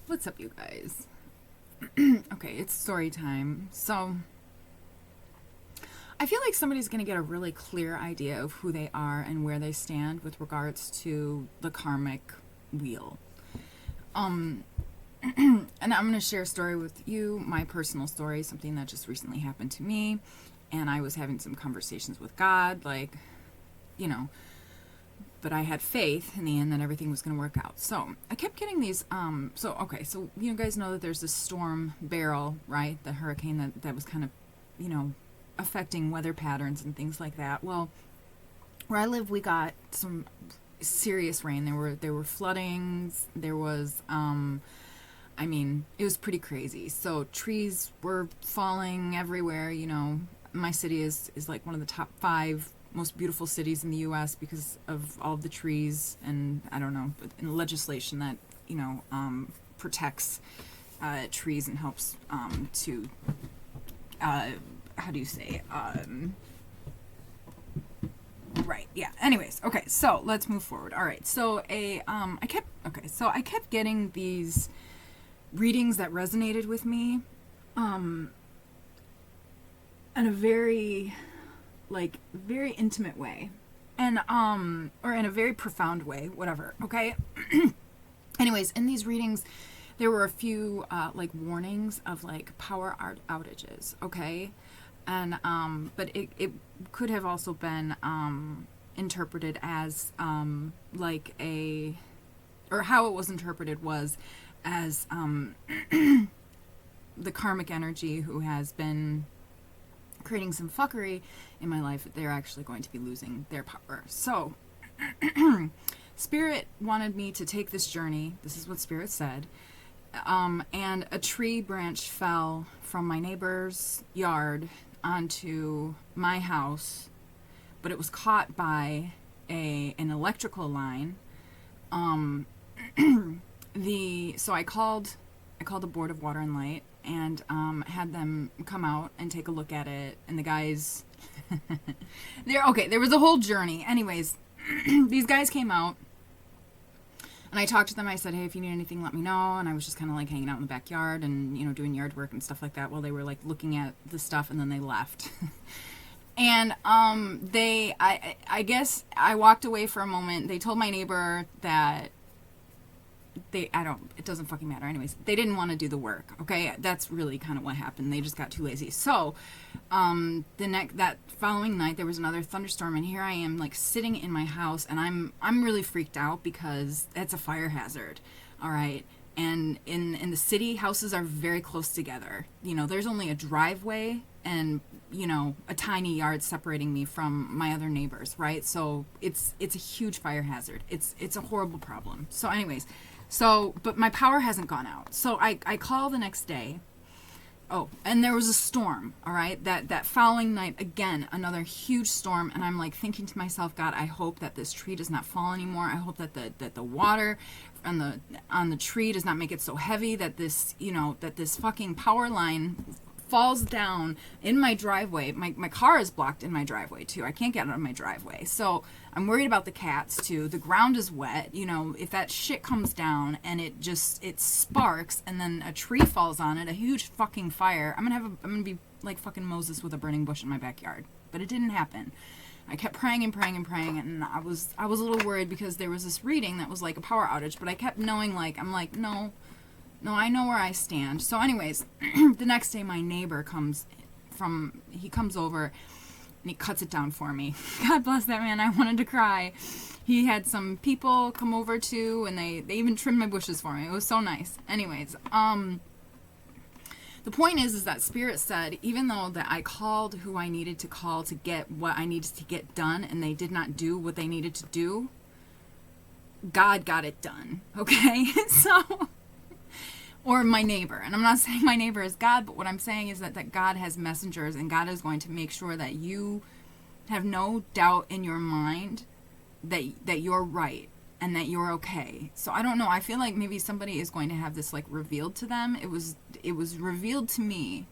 What's up, you guys? Okay, it's story time. So, I feel like somebody's going to get a really clear idea of who they are and where they stand with regards to the karmic wheel. And I'm going to share a story with you, my personal story, something that just recently happened to me. And I was having some conversations with God, like, you know, but I had faith in the end that everything was going to work out. So I kept getting these, so you guys know that there's this storm Beryl, right? The hurricane that was kind of, affecting weather patterns and things like that. Well, where I live, we got some serious rain. There were floodings. There was, it was pretty crazy. So trees were falling everywhere. My city is like one of the top 5 most beautiful cities in the U.S. because of all of the trees and, I don't know, legislation that, protects trees and helps to, how do you say, right, yeah. Anyways, okay, so let's move forward. All right, so I kept getting these readings that resonated with me, in a very intimate way, and or in a very profound way, whatever. Okay. Anyways, in these readings, there were a few warnings of power outages. Okay, and but it could have also been interpreted as or how it was interpreted was as the karmic energy who has been creating some fuckery in my life, they're actually going to be losing their power. So Spirit wanted me to take this journey. This is what Spirit said. And a tree branch fell from my neighbor's yard onto my house, but it was caught by an electrical line. So I called the Board of Water and Light and had them come out and take a look at it. And the guys, there was a whole journey. Anyways, these guys came out, and I talked to them. I said, hey, if you need anything, let me know. And I was just kind of hanging out in the backyard and, doing yard work and stuff like that while they were looking at the stuff, and then they left. And I guess I walked away for a moment. They told my neighbor that it doesn't fucking matter. Anyways, they didn't want to do the work. Okay. That's really kind of what happened. They just got too lazy. So, that following night, there was another thunderstorm, and here I am sitting in my house, and I'm really freaked out because it's a fire hazard. All right. And in the city, houses are very close together. There's only a driveway and, a tiny yard separating me from my other neighbors. Right. So it's a huge fire hazard. It's a horrible problem. So anyways, but my power hasn't gone out. So I call the next day. Oh, and there was a storm, all right? That following night, again, another huge storm, and I'm thinking to myself, God, I hope that this tree does not fall anymore. I hope that the water on the tree does not make it so heavy that this fucking power line falls down in my driveway. My car is blocked in my driveway too. I can't get out of my driveway. So I'm worried about the cats too. The ground is wet. If that shit comes down and it sparks and then a tree falls on it, a huge fucking fire, I'm gonna be like fucking Moses with a burning bush in my backyard. But it didn't happen. I kept praying and praying and praying, and I was a little worried because there was this reading that was like a power outage, but I kept knowing no, I know where I stand. So anyways, the next day my neighbor comes over and he cuts it down for me. God bless that man. I wanted to cry. He had some people come over too, and they even trimmed my bushes for me. It was so nice. Anyways, the point is that Spirit said, even though that I called who I needed to call to get what I needed to get done, and they did not do what they needed to do, God got it done. Okay? So... or my neighbor. And I'm not saying my neighbor is God, but what I'm saying is that God has messengers, and God is going to make sure that you have no doubt in your mind that you're right and that you're okay. So I don't know. I feel like maybe somebody is going to have this revealed to them. It was revealed to me,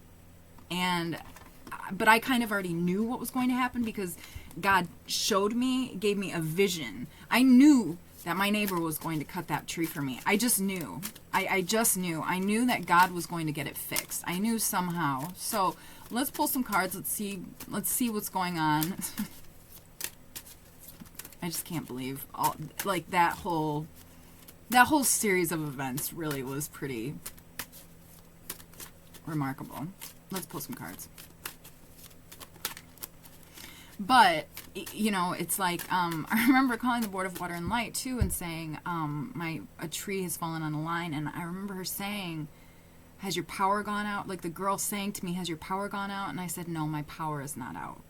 but I kind of already knew what was going to happen because God showed me, gave me a vision. I knew that my neighbor was going to cut that tree for me. I just knew. I just knew. I knew that God was going to get it fixed. I knew somehow. So let's pull some cards. Let's see what's going on. I just can't believe all, like, that whole series of events really was pretty remarkable. Let's pull some cards. But, you know, it's like, I remember calling the Board of Water and Light, too, and saying, a tree has fallen on a line, and I remember her saying, has your power gone out? Like, the girl saying to me, has your power gone out? And I said, no, my power is not out.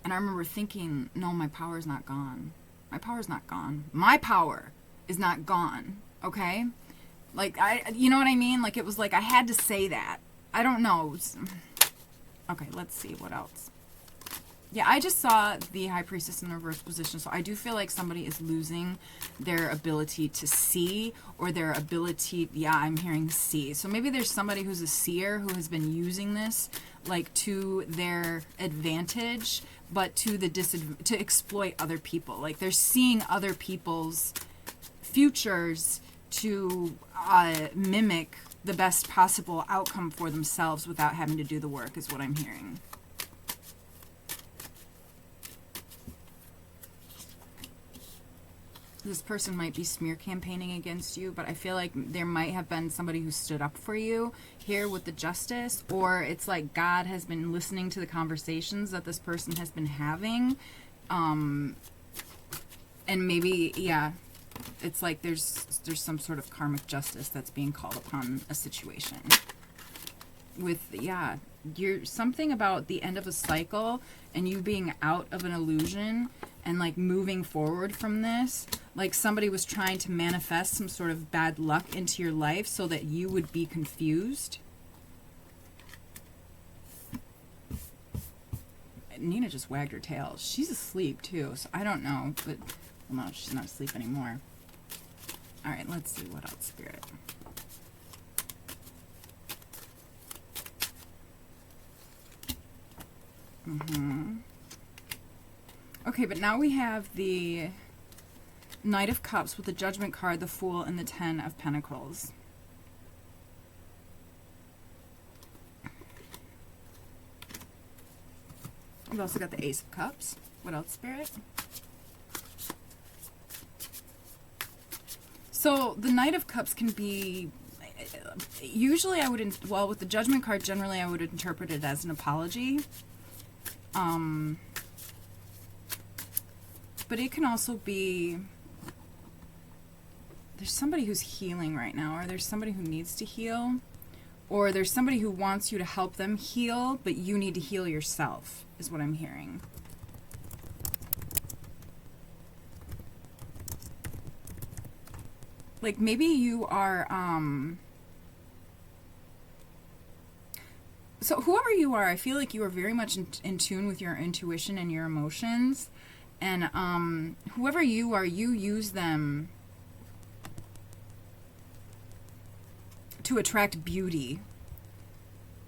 And I remember thinking, no, my power is not gone. My power is not gone. My power is not gone, okay? Like, you know what I mean? Like, it was like I had to say that. I don't know. Okay, let's see what else. Yeah, I just saw the High Priestess in reverse position, so I do feel like somebody is losing their ability to see, or their ability, yeah, I'm hearing see. So maybe there's somebody who's a seer who has been using this, like, to their advantage, but to the to exploit other people. Like, they're seeing other people's futures to mimic the best possible outcome for themselves without having to do the work, is what I'm hearing. This person might be smear campaigning against you, but I feel like there might have been somebody who stood up for you here with the Justice, or it's like God has been listening to the conversations that this person has been having, and maybe, yeah, it's like there's some sort of karmic justice that's being called upon a situation. With, yeah, you're something about the end of a cycle and you being out of an illusion and, like, moving forward from this. Like, somebody was trying to manifest some sort of bad luck into your life so that you would be confused. Nina just wagged her tail. She's asleep, too, so I don't know. But, well, no, she's not asleep anymore. All right, let's see what else, Spirit. Okay, but now we have the Knight of Cups with the Judgment card, the Fool, and the Ten of Pentacles. We've also got the Ace of Cups. What else, Spirit? So the Knight of Cups can be, usually I would, well, with the Judgment card, generally I would interpret it as an apology. But it can also be, there's somebody who's healing right now, or there's somebody who needs to heal, or there's somebody who wants you to help them heal, but you need to heal yourself, is what I'm hearing. Like, maybe you are, so whoever you are, I feel like you are very much in tune with your intuition and your emotions. And whoever you are, you use them to attract beauty,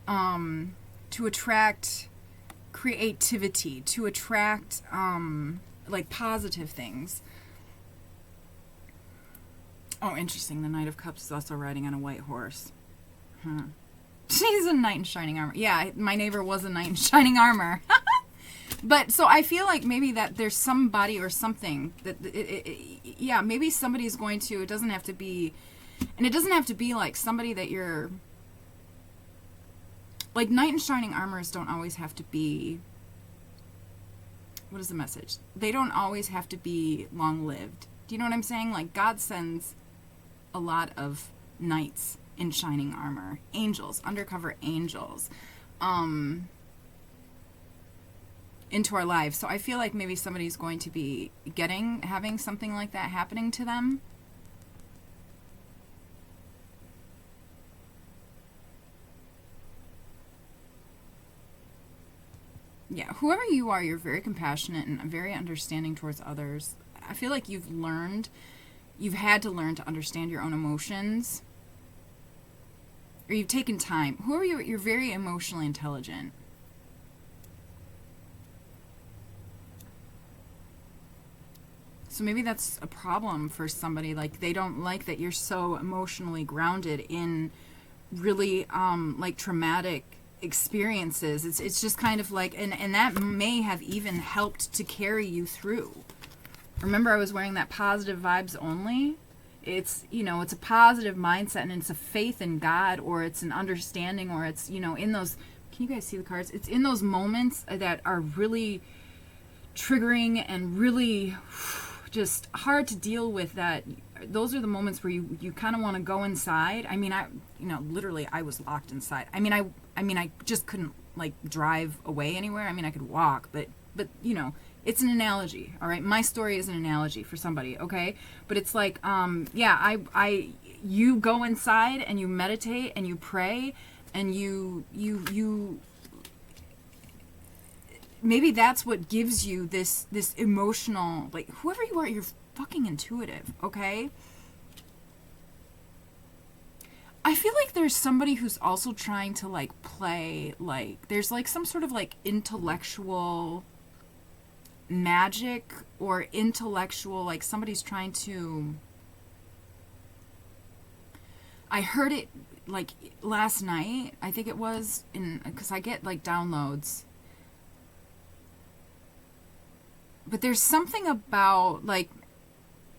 to attract creativity, to attract like positive things. Oh, interesting. The Knight of Cups is also riding on a white horse. Huh. She's a knight in shining armor. Yeah, my neighbor was a knight in shining armor. But so I feel like maybe that there's somebody or something that, yeah, maybe somebody's going to, it doesn't have to be, and it doesn't have to be like somebody that you're, like, knight in shining armors don't always have to be, what is the message? They don't always have to be long-lived. Do you know what I'm saying? Like, God sends a lot of knights in shining armor, angels, undercover angels, into our lives. So I feel like maybe somebody's going to be having something like that happening to them. Yeah, whoever you are, you're very compassionate and very understanding towards others. I feel like you've had to learn to understand your own emotions. Or you've taken time. Whoever you are, you're very emotionally intelligent. So maybe that's a problem for somebody. Like, they don't like that you're so emotionally grounded in really like traumatic experiences. It's just kind of like, and that may have even helped to carry you through. Remember, I was wearing that positive vibes only. It's, you know, it's a positive mindset, and it's a faith in God, or it's an understanding, or it's, you know, in those, can you guys see the cards? It's in those moments that are really triggering and really just hard to deal with, that those are the moments where you kind of want to go inside. I mean, literally I was locked inside. I mean, I just couldn't like drive away anywhere. I mean, I could walk, but you know, it's an analogy, all right? My story is an analogy for somebody, okay? But it's like, you go inside and you meditate and you pray and you maybe that's what gives you this emotional, like, whoever you are, you're fucking intuitive, okay? I feel like there's somebody who's also trying to like play, like, there's like some sort of like intellectual magic or intellectual, like somebody's trying to, I heard it like last night, I think it was, because I get like downloads, but there's something about like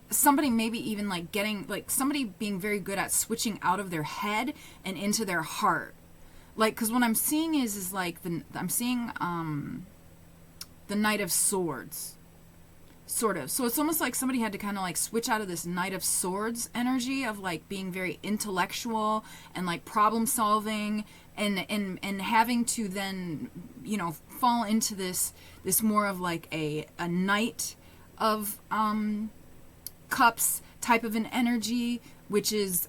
somebody maybe even like getting, like somebody being very good at switching out of their head and into their heart, like, because what I'm seeing is like I'm seeing the Knight of Swords, sort of. So it's almost like somebody had to kind of like switch out of this Knight of Swords energy of like being very intellectual and like problem solving, and having to then, you know, fall into this more of like a Knight of Cups type of an energy, which is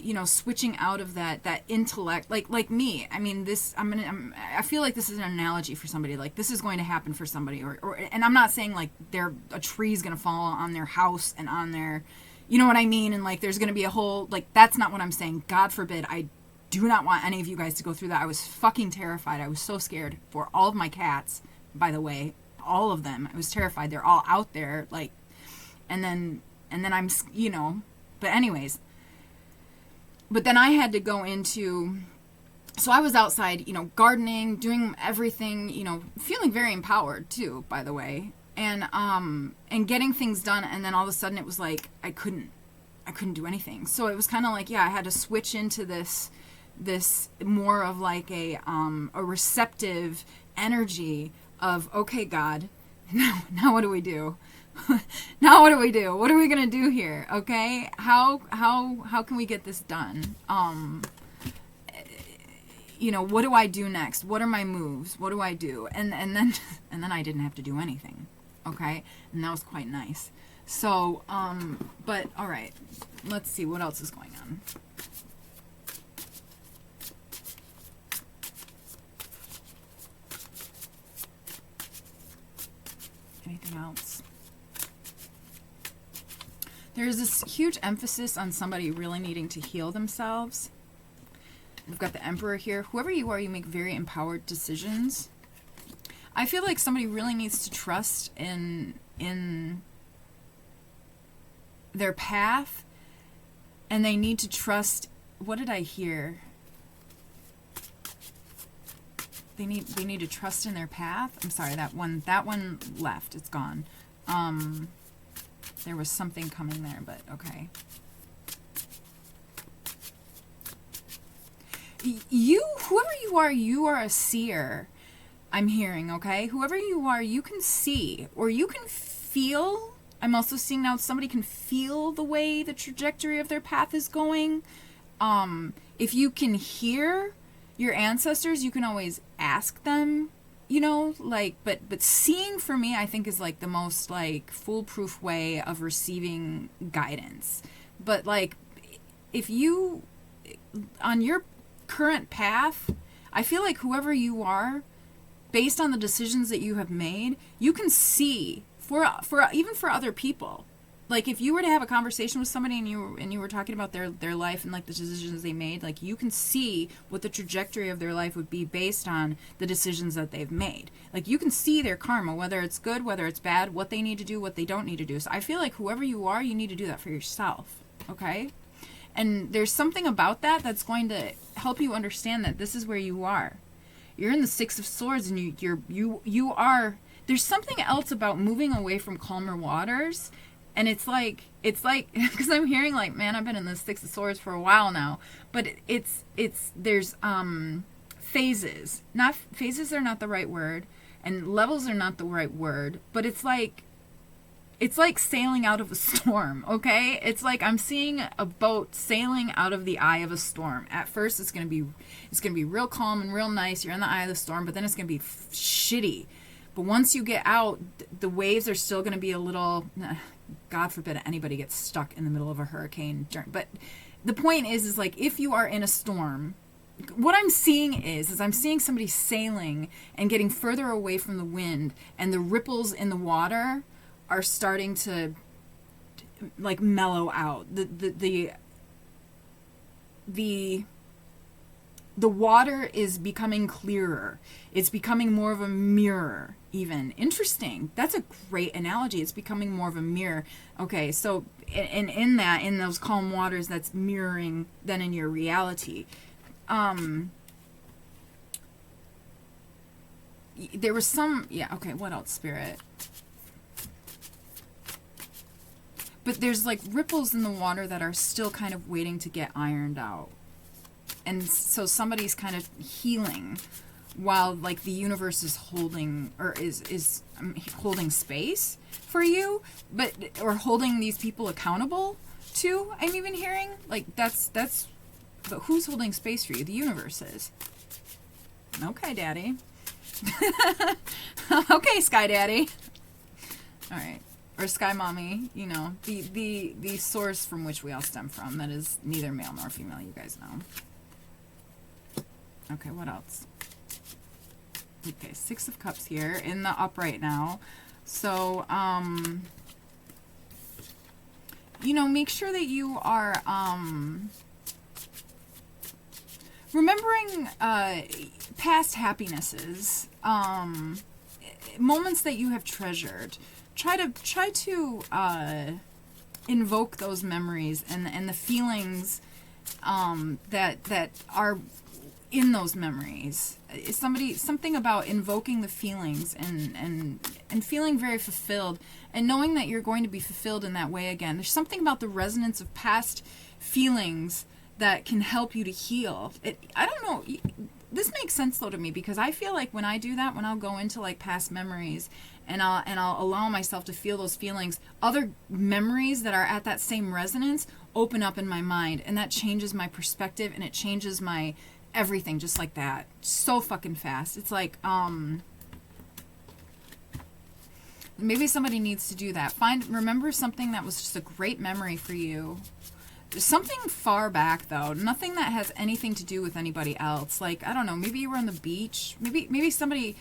you know, switching out of that intellect, like me. I mean, I feel like this is an analogy for somebody, like this is going to happen for somebody, or and I'm not saying like a tree's gonna fall on their house and on their, you know what I mean, and like there's gonna be a whole, like, that's not what I'm saying. God forbid. I do not want any of you guys to go through that. I was fucking terrified. I was so scared for all of my cats, by the way, all of them. I was terrified. They're all out there, like, and then I'm, you know, but anyways, but then I had to go into, so I was outside, you know, gardening, doing everything, you know, feeling very empowered too, by the way, and getting things done. And then all of a sudden it was like, I couldn't do anything. So it was kind of like, yeah, I had to switch into this more of like a receptive energy of, okay, God, now what do we do? Now what do we do? What are we gonna do here? Okay, how can we get this done? You know, what do I do next? What are my moves? What do I do? And then I didn't have to do anything. Okay, and that was quite nice. So but all right, let's see what else is going on. Anything else? There's this huge emphasis on somebody really needing to heal themselves. We've got the Emperor here. Whoever you are, you make very empowered decisions. I feel like somebody really needs to trust in their path, and they need to trust, what did I hear? They need to trust in their path. I'm sorry, that one left. It's gone. There was something coming there, but okay. Whoever you are a seer, I'm hearing, okay? Whoever you are, you can see, or you can feel. I'm also seeing now somebody can feel the way the trajectory of their path is going. If you can hear your ancestors, you can always ask them, you know, like, but seeing for me, I think, is like the most like foolproof way of receiving guidance. But like, if you, on your current path, I feel like whoever you are, based on the decisions that you have made, you can see for even for other people, like if you were to have a conversation with somebody and you were talking about their life and like the decisions they made, like you can see what the trajectory of their life would be based on the decisions that they've made. Like you can see their karma, whether it's good, whether it's bad, what they need to do, what they don't need to do. So I feel like whoever you are, you need to do that for yourself. Okay? And there's something about that that's going to help you understand that this is where you are. You're in the Six of Swords, and you are. There's something else about moving away from calmer waters. And it's like, because I'm hearing like, man, I've been in the Six of Swords for a while now, but there's phases. Phases are not the right word, and levels are not the right word, but it's like sailing out of a storm, okay? It's like I'm seeing a boat sailing out of the eye of a storm. At first, it's gonna be real calm and real nice. You're in the eye of the storm, but then it's gonna be shitty. But once you get out, the waves are still gonna be a little. God forbid anybody gets stuck in the middle of a hurricane. But the point is like if you are in a storm, what I'm seeing is I'm seeing somebody sailing and getting further away from the wind, and the ripples in the water are starting to like mellow out. The water is becoming clearer. It's becoming more of a mirror, even. Interesting. That's a great analogy. It's becoming more of a mirror. Okay, so in those calm waters, that's mirroring then in your reality. There was some, yeah, okay, what else, Spirit? But there's like ripples in the water that are still kind of waiting to get ironed out. And so somebody's kind of healing while like the universe is holding or is holding space for you, or holding these people accountable to. I'm even hearing like that's but who's holding space for you? The universe is. Okay, Daddy. Okay, Sky Daddy. All right. Or Sky Mommy, you know, the source from which we all stem from. That is neither male nor female, you guys know. Okay, what else? Okay, Six of Cups here in the upright now. So, you know, make sure that you are remembering past happinesses, moments that you have treasured. Try to invoke those memories and the feelings that are in those memories. It's something about invoking the feelings and feeling very fulfilled and knowing that you're going to be fulfilled in that way again. There's something about the resonance of past feelings that can help you to heal. I don't know. This makes sense though to me, because I feel like when I do that, when I'll go into like past memories and I'll allow myself to feel those feelings, other memories that are at that same resonance open up in my mind, and that changes my perspective and it changes my everything just like that. So fucking fast. It's like, maybe somebody needs to do that. Remember something that was just a great memory for you. Something far back though, nothing that has anything to do with anybody else. Like, I don't know, maybe you were on the beach. Maybe somebody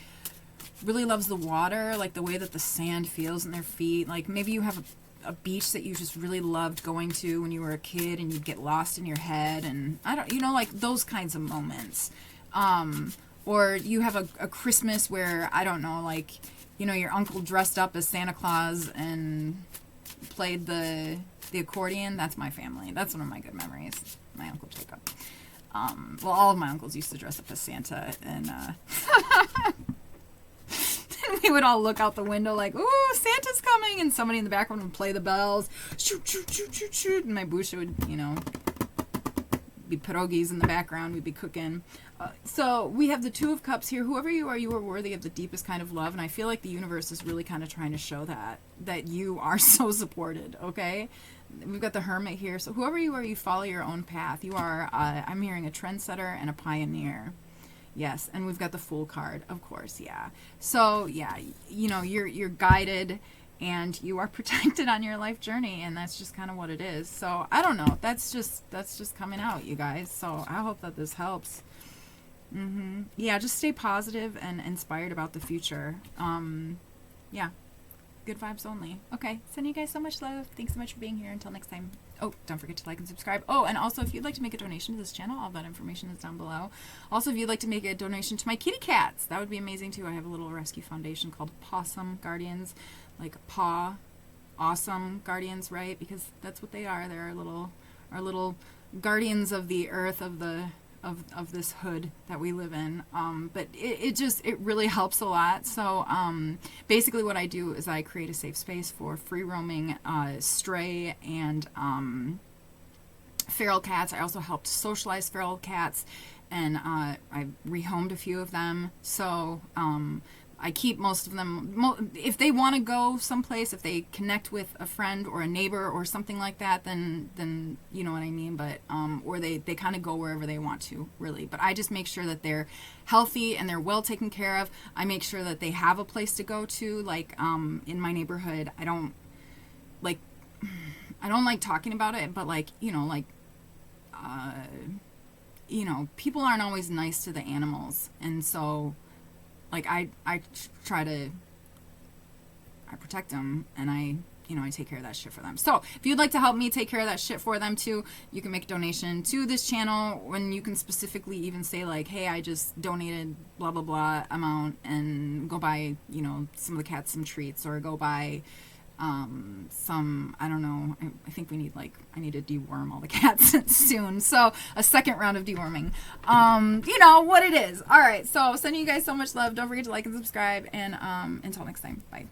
really loves the water, like the way that the sand feels in their feet. Like maybe you have a beach that you just really loved going to when you were a kid and you'd get lost in your head, and I don't, you know, like those kinds of moments. Or you have a Christmas where, I don't know, like, you know, your uncle dressed up as Santa Claus and played the accordion. That's my family. That's one of my good memories. My Uncle Jacob. Well, all of my uncles used to dress up as Santa, and we would all look out the window like, ooh, Santa's coming, and somebody in the background would play the bells, shoot, shoot, shoot, shoot, shoot, and my busha would, you know, be pierogies in the background. We'd be cooking. So we have the Two of Cups here. Whoever you are worthy of the deepest kind of love, and I feel like the universe is really kind of trying to show that you are so supported, okay? We've got the Hermit here. So whoever you are, you follow your own path. You are, I'm hearing a trendsetter and a pioneer. Yes, and we've got the Fool card, of course, yeah. So, yeah, you know, you're guided and you are protected on your life journey, and that's just kind of what it is. So, I don't know. That's just coming out, you guys. So, I hope that this helps. Yeah, just stay positive and inspired about the future. Yeah. good vibes only. Okay, sending you guys so much love. Thanks so much for being here. Until next time. Oh, don't forget to like and subscribe. Oh, and also if you'd like to make a donation to this channel, all that information is down below. Also, if you'd like to make a donation to my kitty cats, that would be amazing too. I have a little rescue foundation called Possum Guardians, like paw, awesome guardians, right? Because that's what they are. They're our little guardians of the earth, of the of this hood that we live in. But it really helps a lot. So basically what I do is I create a safe space for free roaming stray and feral cats. I also helped socialize feral cats, and I rehomed a few of them. So I keep most of them. If they want to go someplace, if they connect with a friend or a neighbor or something like that, then you know what I mean. But or they kind of go wherever they want to, really. But I just make sure that they're healthy and they're well taken care of. I make sure that they have a place to go to. Like in my neighborhood, I don't like talking about it, but like people aren't always nice to the animals, and so. Like I protect them, and I take care of that shit for them. So if you'd like to help me take care of that shit for them too, you can make a donation to this channel, when you can specifically even say like, hey, I just donated blah blah blah amount, and go buy some of the cats some treats, or go buy some, I don't know, I think I need to deworm all the cats soon, so a second round of deworming, what it is. All right, so sending you guys so much love. Don't forget to like and subscribe, and until next time, bye.